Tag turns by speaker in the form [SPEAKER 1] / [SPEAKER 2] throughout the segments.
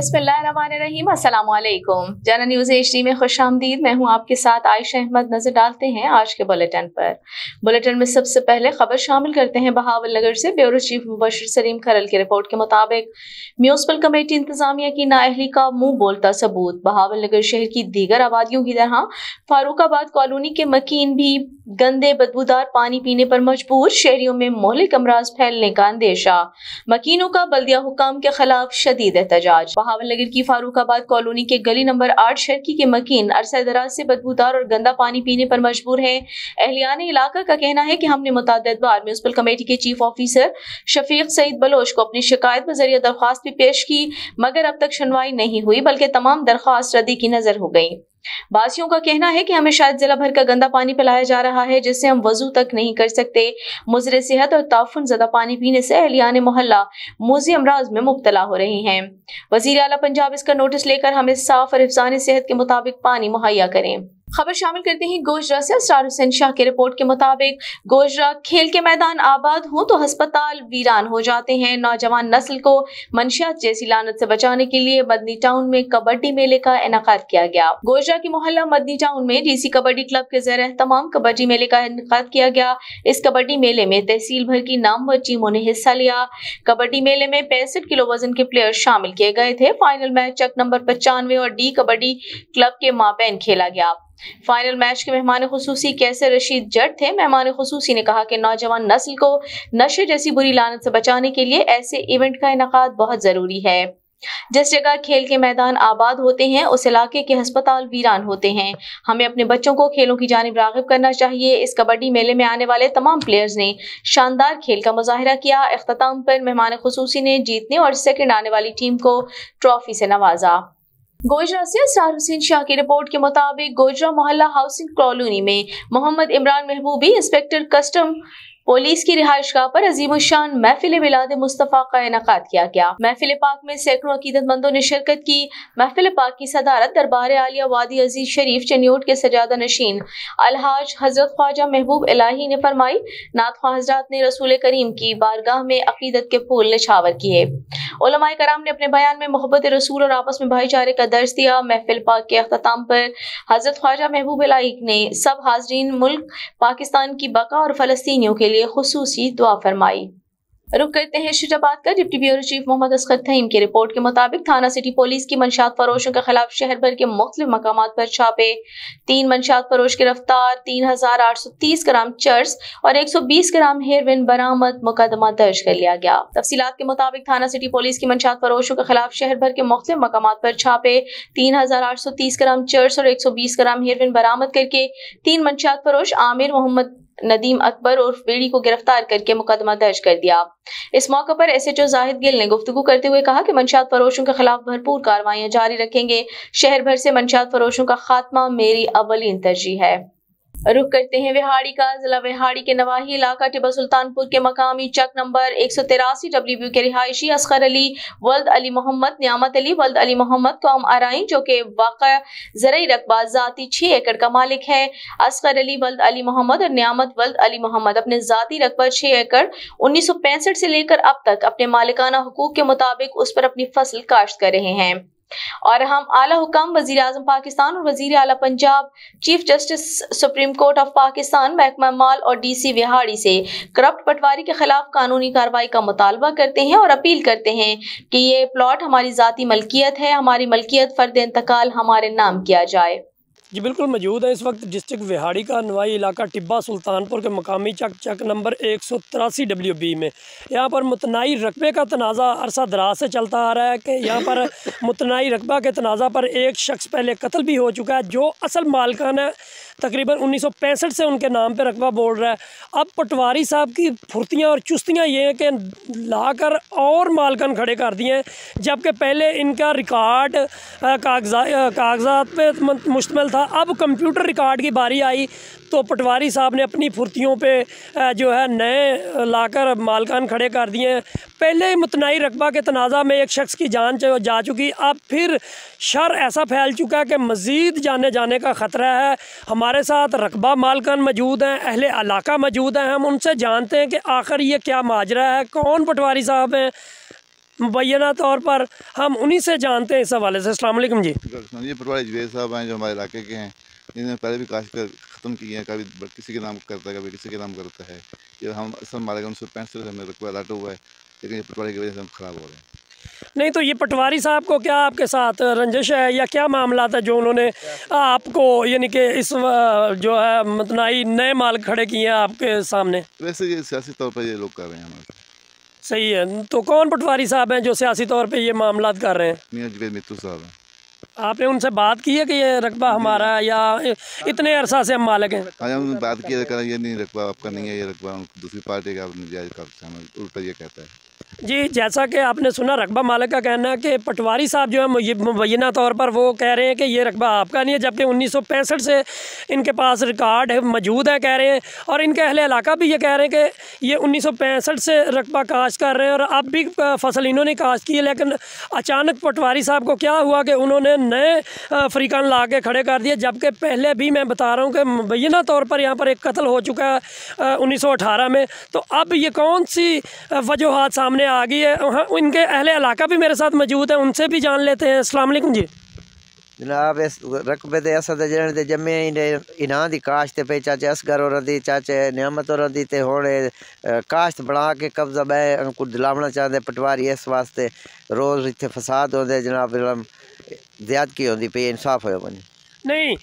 [SPEAKER 1] बिस्मिल्लाहिर्रहमानिर्रहीम, अस्सलामुअलैकुम। Journal news HD में खुश आमदीद। मैं हूँ आपके साथ आयशा अहमद। नजर डालते हैं आज के बुलेटिन पर। बुलेटिन में सबसे पहले खबर शामिल करते हैं बहावल नगर से। ब्यूरो चीफ मुबशिर सलीम खरल की रिपोर्ट के मुताबिक म्यूनिसिपल कमेटी इंतजामिया की नाअहली का मुंह बोलता सबूत। बहावल नगर शहर की दीगर आबादियों की तरह फारूकाबाद कॉलोनी के मकीन भी गंदे बदबूदार पानी पीने पर मजबूर। शहरियों में मोहलिक अमराज फैलने का अंदेशा। मकीनों का बल्दिया हुकाम के खिलाफ शदीद एहतजाज। बहावल नगर की फारूकाबाद कॉलोनी के गली नंबर 8 शर्की के मकीन अरसा दराज से बदबूदार और गंदा पानी पीने पर मजबूर हैं। अहलियान इलाका का कहना है कि हमने मुतअद्दिद बार म्यूनिसिपल कमेटी के चीफ ऑफिसर शफीक सईद बलोच को अपनी शिकायत पर जरिए दरख्वास्त भी पेश की, मगर अब तक सुनवाई नहीं हुई, बल्कि तमाम दरख्वास्त रद्दी की नजर हो गई। बासियों का कहना है कि हमें शायद जिला भर का गंदा पानी पिलाया जा रहा है, जिससे हम वजू तक नहीं कर सकते। मुज़र सेहत और ताफुन ज़दा पानी पीने से अहलियान मोहल्ला मूजी अमराज में मुब्तला हो रही हैं। वज़ीर आला पंजाब इसका नोटिस लेकर हमें साफ और हिफ्ज़ान सेहत के मुताबिक पानी मुहैया करें। खबर शामिल करते हैं गोजरा से। असरार हुसैन शाह की रिपोर्ट के मुताबिक गोजरा खेल के मैदान आबाद हों तो अस्पताल वीरान हो जाते हैं। नौजवान नस्ल को मंशियात जैसी लानत से बचाने के लिए मदनी टाउन में कबड्डी मेले का इनेकाद किया गया। गोजरा की मोहल्ला मदनी टाउन में डीसी कबड्डी क्लब के ज़ेर एहतमाम कबड्डी मेले का इनेकाद किया गया। इस कबड्डी मेले में तहसील भर की नामवर टीमों ने हिस्सा लिया। कबड्डी मेले में 65 किलो वजन के प्लेयर शामिल किए गए थे। फाइनल मैच चक नंबर 95 और डी कबड्डी क्लब के माबैन खेला गया। फाइनल मैच के मेहमान खुसूसी कैसर रशीद जट थे। मेहमान खुसूसी ने कहा कि नौजवान नस्ल को नशे जैसी बुरी लानत से बचाने के लिए ऐसे इवेंट का इनेकाद बहुत जरूरी है। जिस जगह खेल के मैदान आबाद होते हैं उस इलाके के अस्पताल वीरान होते हैं। हमें अपने बच्चों को खेलों की जानिब राग़िब करना चाहिए। इस कबड्डी मेले में आने वाले तमाम प्लेयर्स ने शानदार खेल का मुजाहिरा किया। इख्तिताम पर मेहमान खुसूसी ने जीतने और सेकंड आने वाली टीम को ट्रॉफी से नवाजा। गोजरा से असरार हुसैन शाह की रिपोर्ट के मुताबिक गोजरा मोहल्ला हाउसिंग कॉलोनी में Mohammad Imran Mehboobi inspector custom police की रिहाइशगाह पर अजीमुशान महफिल मिलाद मुस्तफ़ा का इनेकाद किया गया। महफिल पाक में सैकड़ों अकीदतमंदों ने शिरकत की। महफिल पाक की सदारत दरबार आलिया वादी अजीज शरीफ चन्योट के सजादा नशीन अलहाज हजरत ख्वाजा महबूब इलाही ने फरमाई। नातख्वाह हजरात ने रसूल करीम की बारगाह में अकीदत के फूल निछावर किए। उलमाए कराम ने अपने बयान में मोहब्बत रसूल और आपस में भाईचारे का दर्ज दिया। महफिल पाक के अख्ताम पर हजरत ख्वाजा महबूब इलाही ने सब हाजरीन मुल्क पाकिस्तान की बका और फलस्तीनियों के लिए खुसूसी दुआ फरमाई। रुक करते हैं शुजाबाद का। Deputy bureau chief Mohammad Asghar Taheem की रिपोर्ट के मुताबिक थाना सिटी पुलिस की मंशात फरोशों के खिलाफ शहर भर के मुख्तलिफ मकामात पर छापे। 3 मंशात फरोश गिरफ्तार, 3830 ग्राम चर्स और 120 ग्राम हेरोइन बरामद। मुकदमा दर्ज कर लिया गया। तफसीलात के मुताबिक थाना सिटी पुलिस की मंशात फरोशों के खिलाफ शहर भर के मुख्तलिफ मकामात पर छापे। 3830 ग्राम चर्स और 120 ग्राम हेरोइन बरामद करके 3 मंशात फरोश आमिर मोहम्मद नदीम अकबर और बेड़ी को गिरफ्तार करके मुकदमा दर्ज कर दिया। इस मौके पर SHO जाहिद गिल ने गुफ्तगू करते हुए कहा कि मंशात फरोशों के खिलाफ भरपूर कार्रवाइयां जारी रखेंगे। शहर भर से मंशात फरोशों का खात्मा मेरी अवलीन तरजीह है। रुख करते हैं विहाड़ी का। जिला विहाड़ी के नवाही इलाका टिब्बा सुल्तानपुर के मकामी चक नंबर 183 WB के रिहायशी असगर अली वल्द अली मोहम्मद, नियामत अली वल्द अली मोहम्मद कौम आराई, जो के वाक़ा ज़रई रकबा ज़ाती 6 एकड़ का मालिक है। असगर अली वल्द अली मोहम्मद और नियामत वल्द अली मोहम्मद अपने ज़ाती रकबा 6 एकड़ 1965 से लेकर अब तक अपने मालिकाना हुकूक के मुताबिक उस पर अपनी फसल काश्त कर रहे हैं। और हम आला हुकाम वजीर आजम पाकिस्तान और वजीर आला Punjab, chief justice supreme court of Pakistan, महकमा माल और DC विहाड़ी से करप्ट पटवारी के खिलाफ कानूनी कार्रवाई का मुतालबा करते हैं और अपील करते हैं कि ये प्लॉट हमारी जाती मलकियत है। हमारी मलकियत फर्द इंतकाल हमारे नाम किया जाए।
[SPEAKER 2] जी बिल्कुल मौजूद है इस वक्त डिस्ट्रिक्ट विहाड़ी का नवाई इलाका टिब्बा सुल्तानपुर के मकामी चक नंबर 183 WB में। यहाँ पर मुतनाई रकबे का तनाज़ा अरसा दराज से चलता आ रहा है कि यहाँ पर मुतनाई रकबा के तनाज़ा पर एक शख्स पहले कत्ल भी हो चुका है, जो असल मालिकान है। तकरीबन 1965 से उनके नाम पे रकबा बोल रहा है। अब पटवारी साहब की फुर्तियाँ और चुस्तियाँ ये हैं कि लाकर और मालकान खड़े कर दिए हैं, जबकि पहले इनका रिकॉर्ड कागजात पे मुश्तमिल था। अब कंप्यूटर रिकॉर्ड की बारी आई तो पटवारी साहब ने अपनी फुर्तियों पे जो है नए लाकर मालकान खड़े कर दिए हैं। पहले मुतनाई रकबा के तनाज़ा में एक शख्स की जान जा चुकी, अब फिर शर ऐसा फैल चुका है कि मज़ीद जाने का ख़तरा है। हमारे साथ रकबा मालकान मौजूद हैं, अहले इलाका मौजूद हैं। हम उनसे जानते हैं कि आखिर ये क्या माजरा है, कौन पटवारी साहब हैं। मुबैना तौर पर हम उन्हीं से जानते हैं इस हवाले से। अस्सलाम वालेकुम जी।
[SPEAKER 3] ये पटवारी जवेद साहब हैं जो हमारे इलाके के हैं। इन्होंने पहले भी काश्त ख़त्म की है, कभी किसी के नाम करता है, कभी किसी के नाम करता है। ये हम असल मालिक 1965 से हमें रकबा अलॉट हुआ है, लेकिन ये पटवारी की वजह से हम ख़राब हो रहे हैं।
[SPEAKER 2] नहीं तो ये पटवारी साहब को क्या आपके साथ रंजिश है या क्या मामला था जो उन्होंने आपको यानी कि इस जो है मतनाई नए माल खड़े किए हैं आपके सामने?
[SPEAKER 3] वैसे ये सियासी तौर पर ये लोग कर रहे हैं हमारे।
[SPEAKER 2] सही है, तो कौन पटवारी साहब हैं जो सियासी तौर पे ये मामला कर रहे हैं?
[SPEAKER 3] मियां जवेद मित्तू साहब हैं।
[SPEAKER 2] आपने उनसे बात की है कि ये रकबा हमारा है या इतने अरसा से हम मालिक हैं?
[SPEAKER 3] हाँ, हमने बात की है, ये नहीं रकबा आपका नहीं है, ये रकबा दूसरी पार्टी का आपने जायज़ करते हैं, उल्टा ये कहता है।
[SPEAKER 2] जी, जैसा कि आपने सुना रकबा मालिक का कहना है कि पटवारी साहब जो है मुबैना तौर पर वो कह रहे हैं कि ये रकबा आपका नहीं है, जबकि 1965 से इनके पास रिकॉर्ड है मौजूद है कह रहे हैं, और इनके अहले इलाका भी ये कह रहे हैं कि ये 1965 से रकबा काश्त कर रहे हैं और अब भी फसल इन्होंने काश्त की है। लेकिन अचानक पटवारी साहब को क्या हुआ कि उन्होंने नए फरीकान ला के खड़े कर दिए, जबकि पहले भी मैं बता रहा हूँ कि मुबैना तौर पर यहाँ पर एक कत्ल हो चुका है 1918 में। तो अब ये कौन सी वजूहात सामने आ गई है? इनके अहले इलाका भी मेरे साथ मौजूद है, उनसे भी जान लेते हैं। अस्सलाम वालेकुम जी।
[SPEAKER 4] जनाब इस रकबे दे असद जन दे जमे इन्हां दी काश्त पे चाचे असगर और दी चाचे नियामत और दी ते होने काश्त बना के कब्जा बै को दिलावना चाहते पटवारी, इस वास्ते रोज़ इत्थे फसाद होंदे जनाब, ज़्यादती होंदी पे इंसाफ हो बनी
[SPEAKER 2] नहीं।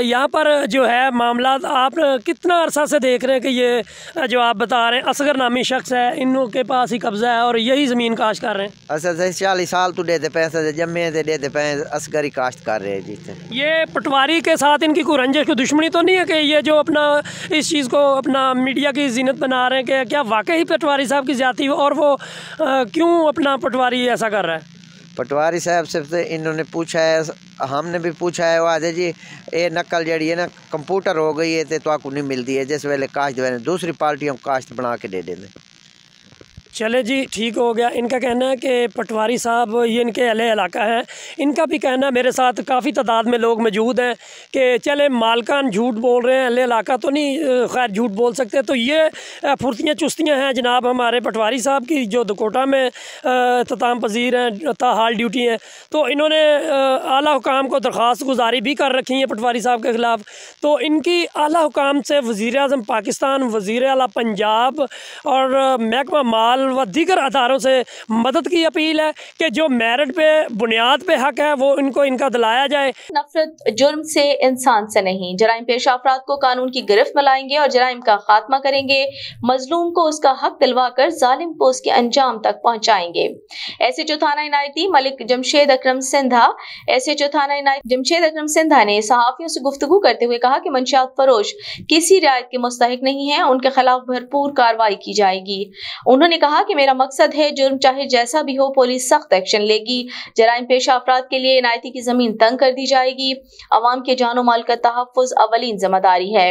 [SPEAKER 2] यहाँ पर जो है मामला आप कितना अरसा से देख रहे हैं कि ये जो आप बता रहे हैं असगर नामी शख्स है, इनों के पास ही कब्जा है और यही ज़मीन काश्त कर रहे हैं?
[SPEAKER 4] असल 40 साल तो देते पैसे जमे थे देते पैसे असगर ही काश्त कर रहे हैं जी।
[SPEAKER 2] ये पटवारी के साथ इनकी कोई रंजिश की दुश्मनी तो नहीं है कि ये जो अपना इस चीज़ को अपना मीडिया की जीनत बना रहे हैं कि क्या वाकई पटवारी साहब की ज़्यादती और वो क्यों अपना पटवारी ऐसा कर रहा है?
[SPEAKER 4] पटवारी साहब से इन्होंने पूछा है, हमने भी पूछा है, वो आदे जी ये नकल जड़ी है ना कंप्यूटर हो गई है तो आपको नहीं मिलती है, जिस वेले काश्त दूसरी पार्टियों को काश्त बना के दे देंगे।
[SPEAKER 2] चले जी, ठीक हो गया। इनका कहना है कि पटवारी साहब ये इनके अहले इलाका है, इनका भी कहना मेरे साथ काफ़ी तादाद में लोग मौजूद हैं कि चले मालकान झूठ बोल रहे हैं, अहले इलाका तो नहीं खैर झूठ बोल सकते। तो ये फुर्तियाँ चुस्तियाँ हैं जनाब हमारे पटवारी साहब की जो दकोटा में तताम पजीर हैं, ताहाल ड्यूटी हैं। तो इन्होंने आला हुकाम को दरख्वास्त गुजारी भी कर रखी है पटवारी साहब के ख़िलाफ़। तो इनकी आला हुकाम से वज़ीर आज़म पाकिस्तान, वज़ीर आला पंजाब और महकमा माल व दीगर अदारों से मदद की अपील है कि जो मेरिट पे बुनियाद पे हक है वो इनको इनका दिलाया जाए।
[SPEAKER 1] नफरत जुर्म से इंसान से नहीं, जराइम पेशा अफराद को कानून की गिरफ्त में लाएंगे और जराइम का खात्मा करेंगे, मजलूम को उसका हक दिलवा कर जालिम को उसके अंजाम तक पहुँचाएंगे। SHO थाना इनायती मलिक जमशेद अकरम सिंधा ने सहाफियों से गुफ्तगू करते हुए कहा कि मंशियात फरोश किसी रियायत के मुस्तहिक नहीं है, उनके खिलाफ भरपूर कार्रवाई की जाएगी। उन्होंने कहा कि मेरा मकसद है जुर्म चाहे जैसा भी हो पुलिस सख्त एक्शन लेगी, जराइम पेशा अफराद के लिए इनायती की जमीन तंग कर दी जाएगी, अवाम के जानो माल का तहफ़्फ़ुज़ अवलीन जिम्मेदारी है।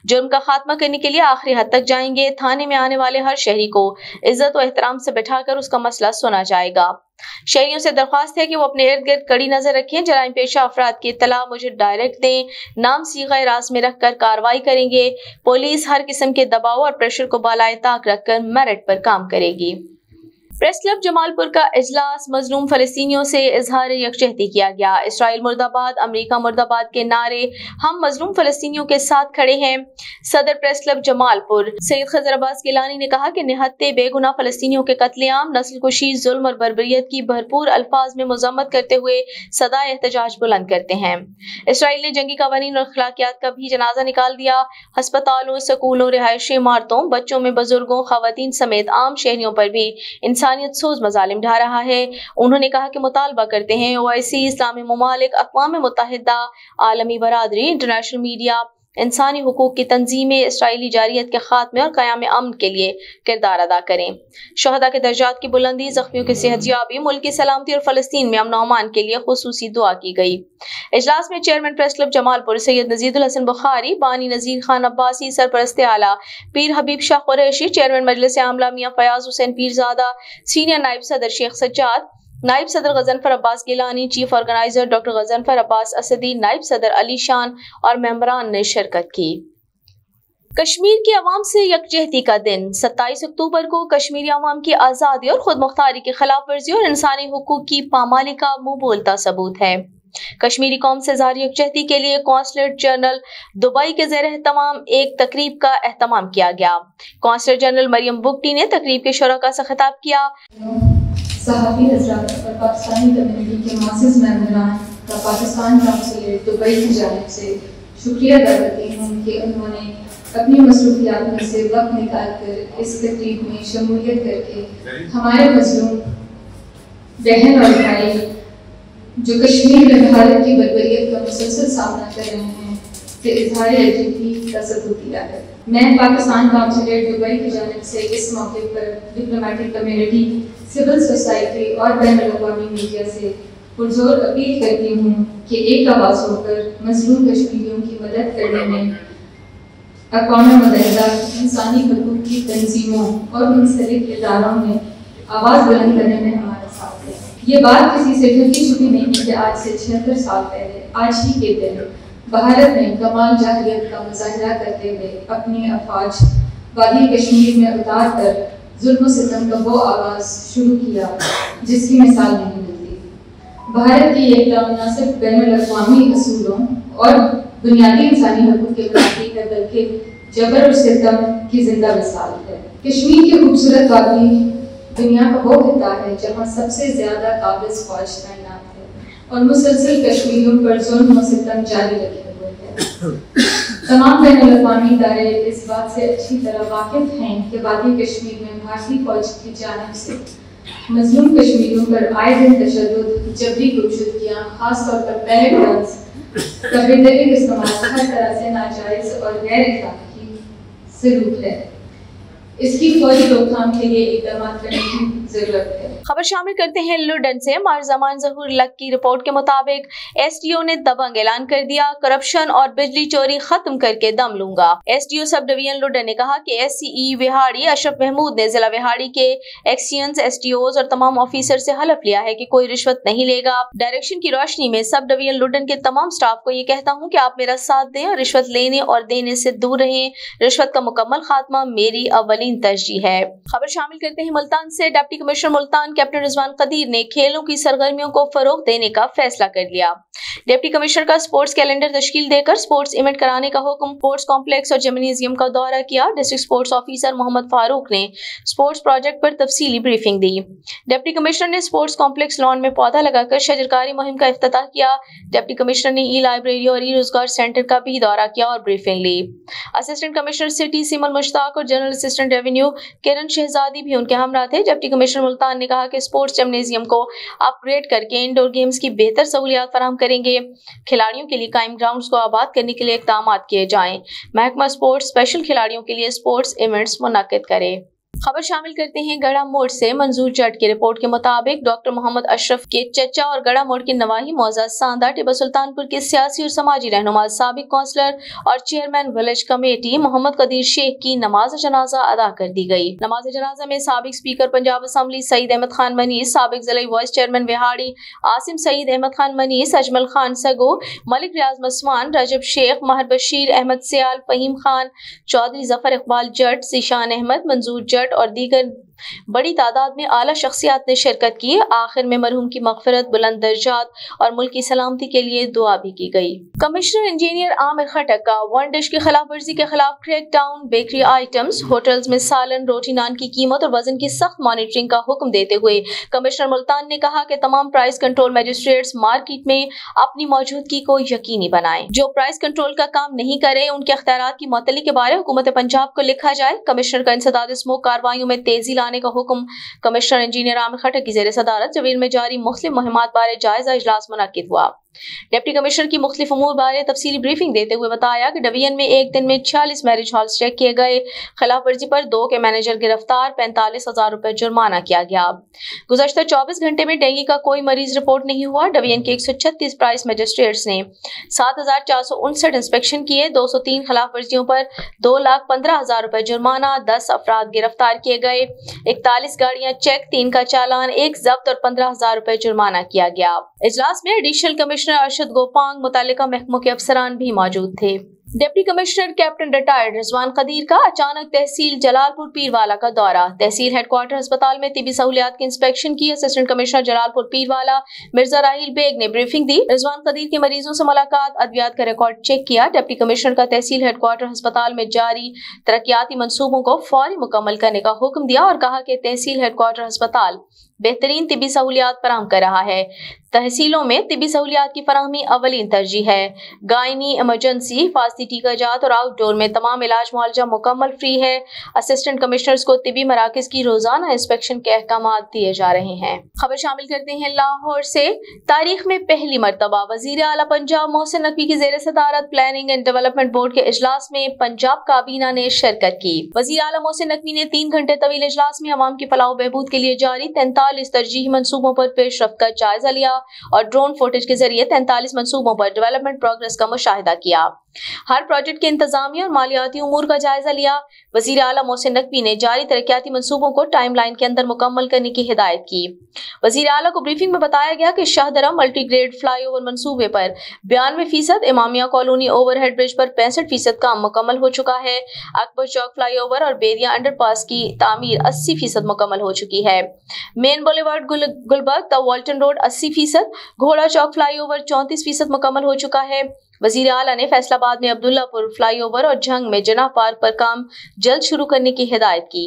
[SPEAKER 1] जुर्म का खात्मा करने के लिए आखिरी हद तक जाएंगे, थाने में आने वाले हर शहरी को इज्जत व एहतराम से बैठाकर उसका मसला सुना जाएगा। शहरियों से दरख्वास्त है कि वो अपने इर्द गिर्द कड़ी नजर रखें, जराइम पेशा अफराद की इत्तला मुझे डायरेक्ट दें, नाम सीगा रास में रखकर कार्रवाई करेंगे। पुलिस हर किस्म के दबाव और प्रेशर को बालाए ताक रखकर मेरिट पर काम करेगी। प्रेस क्लब जमालपुर का इजलास मजलूम फलस्तीनियों से इजहार यकजहती किया गया। इसराइल मुर्दाबाद, अमेरिका मुर्दाबाद के नारे हम मजलूम फलस्तीनियों के साथ खड़े हैं। सदर प्रेस क्लब जमालपुर सैयद खजर अब्बास गिलानी ने कहा कि निहत्ते बेगुनाह फलस्तीनियों के कत्लेआम, नस्ल कुशी, जुल्म और बर्बरियत की भरपूर अल्फाज में मुजम्मत करते हुए सदाए एहतजाज बुलंद करते हैं। इसराइल ने जंगी कवानीन और अखलाकियात का भी जनाजा निकाल दिया। अस्पतालों, स्कूलों, रिहायशी इमारतों, बच्चों में बुजुर्गों, खवातीन समेत आम शहरियों पर भी इंसानियत सोज मजालिम ढा रहा है। उन्होंने कहा कि मुतालबा करते हैं OIC, इस्लामी ममालिक, अक़वाम मुत्तहिदा, आलमी बरादरी, इंटरनेशनल मीडिया, इंसानी हुकूक की तंजीमें इसराइली जारियत के खात्मे और क़याम अमन के लिए किरदार अदा करें। शहदा के दर्जात की बुलंदी, जख्मियों की सेहतयाबी, मुल्क की सलामती और फ़लस्तीन में अमन अमान के लिए खुसूसी दुआ की गई। इजलास में chairman press club Jamalpur Syed Nazirul Hasan Bukhari, बानी नजीर खान अब्बासी, सरपरस्त आला पीर हबीब शाह कुरैशी, चेयरमैन मजलिस आमला मियां फयाज हुसैन पीरजादा, सीनियर नायब सदर शेख सज्जाद, नायब सदर Ghazanfar Abbas Gilani, chief organiser doctor Ghazanfar Abbas Asadi, नायब सदर अली शान और मेंबरान ने शिरकत की। कश्मीर की आवाम से यकजहती का दिन 27 अक्टूबर को कश्मीरी आवाम की आज़ादी और खुद मुख्तारी की खिलाफ वर्जी और इंसानी हुकूक की पामाली का मुंह बोलता सबूत है। कश्मीरी कौम से जारी यकजहती के लिए कौंसलर जनरल दुबई के ज़ेर एहतमाम एक तकरीब का एहतमाम किया गया। कौंसलर जनरल मरियम बुगटी ने तकरीब के शुरका से खिताब किया।
[SPEAKER 5] सहाफ़ी हज़रात और पाकिस्तानी कम्युनिटी के मुअज़्ज़िज़ मेंबरान का पाकिस्तान कौंसलेट दुबई की जानिब से शुक्रिया अदा करती हूँ कि उन्होंने अपनी मसरूफियात में से वक्त निकाल कर इस तकरीब में शमूलियत करके हमारे मज़लूम बहन और भाई जो कश्मीर में भारत की बर्बरियत का मुसलसल सामना कर रहे हैं से इज़हार यकजहती का सबूत दिया है। मैं पाकिस्तान कौंसलेट दुबई की जानिब से इस मौके पर डिप्लोमेटिक कम्युनिटी, सिविल सोसाइटी और बैनुल-अक़वामी मीडिया से पुरज़ोर अपील करती हूँ कि एक आवाज़ होकर मज़लूम कश्मीरियों की मदद करने में अक़वाम मुत्तहिदा इंसानी हकूक़ की तंजीमों और मुंसलिक इदारों में आवाज़ बुलंद करने में हमारा साथ है। ये बात किसी से ढकी छुपी नहीं कि आज से 76 साल पहले आज ही के दिन भारत ने कमाल जाहिलियत का मुज़ाहिरा करते हुए अपनी अफ़वाज वादी कश्मीर में उतार कर जुल्म सितम का वो आगाज़ शुरू किया जिसकी मिसाल नहीं मिलती। भारत की एकता न सिर्फ बैनुल-अक़वामी असूलों और बुनियादी इंसानी हकूक़ के मुताबिक है बल्कि जबर और सितम की जिंदा मिसाल है। कश्मीर की खूबसूरत वादी दुनिया का वो खिता है जहाँ सबसे ज़्यादा काबिज़ फ़ौज तैनात है और मुसलसल कश्मीरियों पर जुल्म और सितम जारी रखे हुए है। तमाम बैनुल-अक़वामी इदारे इस बात से अच्छी तरह वाकिफ़ हैं कि वादी कश्मीर में भारतीय फ़ौज की जानिब से मज़लूम कश्मीरियों पर आए दिन तशद्दुद, जबरी गुमशुदगियाँ, खास तौर पर पैलेट गन्स का बेदखल इस्तेमाल हर तरह से नाजायज़ और गैर अखलाकी सलूक है। इसकी फौरी रोकथाम के लिए इक़दाम करने की ज़रूरत है।
[SPEAKER 1] खबर शामिल करते हैं लुडन से। मारज़मान ज़हूर लक की रिपोर्ट के मुताबिक एसडीओ ने दबंग ऐलान कर दिया, करप्शन और बिजली चोरी खत्म करके दम लूंगा। एसडीओ सब डिवीजन लुडन ने कहा कि एससीई विहाड़ी अशरफ महमूद ने जिला विहाड़ी के एक्सियंस, एसडीओज और तमाम ऑफिसर से हलफ लिया है कि कोई रिश्वत नहीं लेगा। डायरेक्शन की रोशनी में सब डिवीजन लुडन के तमाम स्टाफ को ये कहता हूँ कि आप मेरा साथ दें और रिश्वत लेने और देने से दूर रहें। रिश्वत का मुकम्मल खात्मा मेरी अव्वलीन तरजीह है। खबर शामिल करते हैं मुल्तान से। Deputy commissioner Multan captain Rizwan Qadeer ने खेलों की सरगर्मियों को फरोग देने का फैसला कर लिया। डिप्टी कमिश्नर का स्पोर्ट्स कैलेंडर तश्कील देकर स्पोर्ट्स इवेंट कराने का हुक्म। स्पोर्ट्स कॉम्प्लेक्स और जिम्नेजियम का दौरा किया। District sports officer Mohammad Farooq ने स्पोर्ट्स प्रोजेक्ट पर तफसीली ब्रीफिंग दी। डिप्टी कमिश्नर ने स्पोर्ट्स कॉम्प्लेक्स लॉन में पौधा लगाकर शजरकारी मुहिम का इफ्तिताह किया। डिप्टी कमिश्नर ने ई लाइब्रेरी और ई रोजगार सेंटर का भी दौरा किया और ब्रीफिंग ली। असिस्टेंट कमिश्नर सिटी सिमल मुश्ताक और जनरल असिस्टेंट रेवेन्यू किरण शहजादी भी उनके हमरा थे। डिप्टी कमिश्नर मुल्तान ने कहा कि स्पोर्ट्स जिम्नेजियम को अपग्रेड करके इंडोर गेम्स की बेहतर सहूलियात फराहम करेंगे। खिलाड़ियों के लिए कायम ग्राउंड्स को आबाद करने के लिए इक़दाम किए जाएं। महकमा स्पोर्ट्स स्पेशल खिलाड़ियों के लिए स्पोर्ट्स इवेंट्स मुनक्किद करे। खबर शामिल करते हैं गड़ा मोड़ से। मंजूर जट की रिपोर्ट के मुताबिक डॉक्टर मोहम्मद अशरफ के चचा और गड़ा मोड़ के नवाही मौजा सांदा टिब्बा सुल्तानपुर के सियासी और समाजी रहनुमा साबिक काउंसलर और chairman village committee Mohammad Qadeer Sheikh की नमाज जनाजा अदा कर दी गई। नमाज जनाजा में साबिक स्पीकर पंजाब असम्बली सईद अहमद खान मनीस, साबिक जिला वाइस चेयरमैन विहाड़ी आसिम सईद अहमद खान मनीस, अजमल खान सगो, मलिक रियाज मसवान, रजब शेख, महर बशीर अहमद सियाल, फहीम खान, चौधरी जफर इकबाल जट, जीशान अहमद, मंजूर जट और दीगर बड़ी तादाद में आला शख्सियात ने शिरकत की। आखिर में मरहूम की मगफिरत, बुलंद दर्जात और मुल्क की सलामती के लिए दुआ भी की गई। कमिश्नर इंजीनियर आमिर खटक का वन डिश की खिलाफ वर्जी के खिलाफ crack down. Bakery items, hotels में सालन, रोटी नान की कीमत और वजन की सख्त मॉनिटरिंग का हुक्म देते हुए कमिश्नर मुल्तान ने कहा कि तमाम प्राइस कंट्रोल मजिस्ट्रेट्स मार्केट में अपनी मौजूदगी को यकीनी बनाएं। जो प्राइस कंट्रोल का काम नहीं करे उनके अख्तियारात की मुअत्तली के बारे हुकूमत पंजाब को लिखा जाए। कमिश्नर का इंसदाद स्मोक कार्रवाइयों में तेजी लाने का हुक्म। कमिश्नर इंजीनियर आमिर खटक की ज़ेर सदारत जवील में जारी मुख्तलिफ मुहिमात बारे जायजा इजलास मुनक्किद हुआ। डिप्टी कमिश्नर की मुख्तलिफ उमूर बारे तफसीली ब्रीफिंग देते हुए बताया कि डिवीजन में एक दिन में 46 मैरिज हॉल्स चेक किए गए। खिलाफ वर्जी पर 2 के मैनेजर गिरफ्तार, 45,000 रुपए जुर्माना किया गया। गुज़श्ता 24 घंटे में डेंगू का कोई मरीज रिपोर्ट नहीं हुआ। डिवीजन के 136 प्राइस मजिस्ट्रेट्स ने 7,459 इंस्पेक्शन किए। 203 खिलाफ वर्जियों पर 2,15,000 रुपए जुर्माना, 10 अफराद गिरफ्तार किए गए, 41 गाड़ियां चेक, 3 का चालान, 1 जब्त और 15,000 रुपए जुर्माना किया गया। इजलास में एडिशनल कमिश्नर अरशद गोपांग, मुतालिका महकमों के अफसरान भी मौजूद थे। Deputy commissioner captain retired Rizwan Qadeer का अचानक तहसील जलालपुर पीरवाला का दौरा। तहसील हेडक्वार्टर अस्पताल में तिबी सहूलियात की इंस्पेक्शन की। असिस्टेंट कमिश्नर जलालपुर पीरवाला मिर्जा राहिल बेग ने ब्रीफिंग दी। रिजवान कदीर के मरीजों से मुलाकात, अद्वियात का रिकॉर्ड चेक किया। डिप्टी कमिश्नर का तहसील हेडक्वार्टर अस्पताल में जारी तरक्याती मंसूबों को फौरी मुकम्मल करने का हुक्म दिया और कहा कि तहसील हेडक्वार्टर अस्पताल बेहतरीन तिबी सहूलियात फराहम कर रहा है। तहसीलों में तिबी सहूलियात की फराहमी अवलीन तरजीह है। गायनी, इमरजेंसी, हिफाजती टीकाजात और आउटडोर में तमाम इलाज मुआलजा मुकम्मल फ्री है। असिस्टेंट कमिश्नर्स को तिबी मराकज की रोजाना इंस्पेक्शन के अहकाम दिए जा रहे हैं। खबर शामिल करते हैं लाहौर से। तारीख में पहली मरतबा वजीर आला पंजाब मोहसिन नकवी की जेर सदारत प्लानिंग एंड डेवलपमेंट बोर्ड के इजलास में पंजाब काबीना ने शिरकत की। वजीर आला मोहसिन नकवी ने 3 घंटे तवील इजलास में अवाम की फलाह बहबूद के लिए जारी 43 तरजीही मंसूबों पर पेशरफ्त का जायजा लिया और ड्रोन फुटेज के जरिए 43 मंसूबों पर डेवलपमेंट प्रोग्रेस का मुशाहिदा किया। हर प्रोजेक्ट के इंतजामी और मालियाती उमूर का जायजा लिया। वजीर आला मोहसिन नकवी ने जारी तरक्याती मंसूबों को टाइमलाइन के अंदर मुकम्मल करने की हिदायत की। वजीर आला को ब्रीफिंग में बताया गया कि शाहदरा मल्टीग्रेड फ्लाईओवर मंसूबे पर 92%, इमामिया कॉलोनी ओवरहेड ब्रिज पर 65% काम मुकम्मल हो चुका है। अकबर चौक फ्लाईओवर और बेरिया अंडरपास की तामीर 80% मुकम्मल हो चुकी है। Main boulevard Gulberg the Walton road 80%, घोड़ा चौक फ्लाईओवर 34% मुकम्मल हो चुका है। वजीर आला ने फैसलाबाद में अब्दुल्लापुर फ्लाईओवर और झंग में जना पार्क पर काम जल्द शुरू करने की हिदायत की।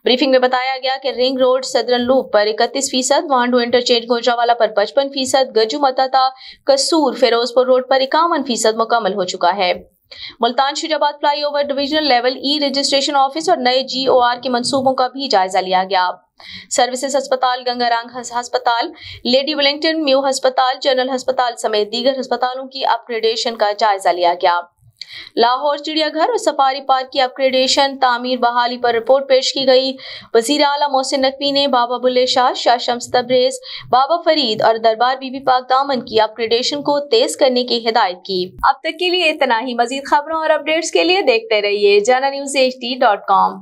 [SPEAKER 1] ब्रीफिंग में बताया गया कि रिंग रोड सदरन लूप पर 31%, वांडू इंटरचेंज गोजरावाला पर 55%, गजू मताता कसूर फिरोजपुर रोड पर 51% मुकम्मल हो चुका है। Multan Shujabad flyover divisional level e registration office और नए GOR के मंसूबों का भी जायजा लिया गया। सर्विसेज अस्पताल, गंगारांग अस्पताल, लेडी वेलिंगटन, म्यू अस्पताल, जनरल अस्पताल समेत दीगर अस्पतालों की अपग्रेडेशन का जायजा लिया गया। लाहौर चिड़ियाघर और सफारी पार्क की अपग्रेडेशन, तामीर, बहाली पर रिपोर्ट पेश की गई। वजीर आला मोहसिन नकवी ने बाबा बुल्ले शाह, शाह शम्स तबरेज, बाबा फरीद और दरबार बीबी पाक दामन की अपग्रेडेशन को तेज करने की हिदायत की। अब तक के लिए इतना ही। मजीद खबरों और अपडेट्स के लिए देखते रहिए JanaNewsHD.com।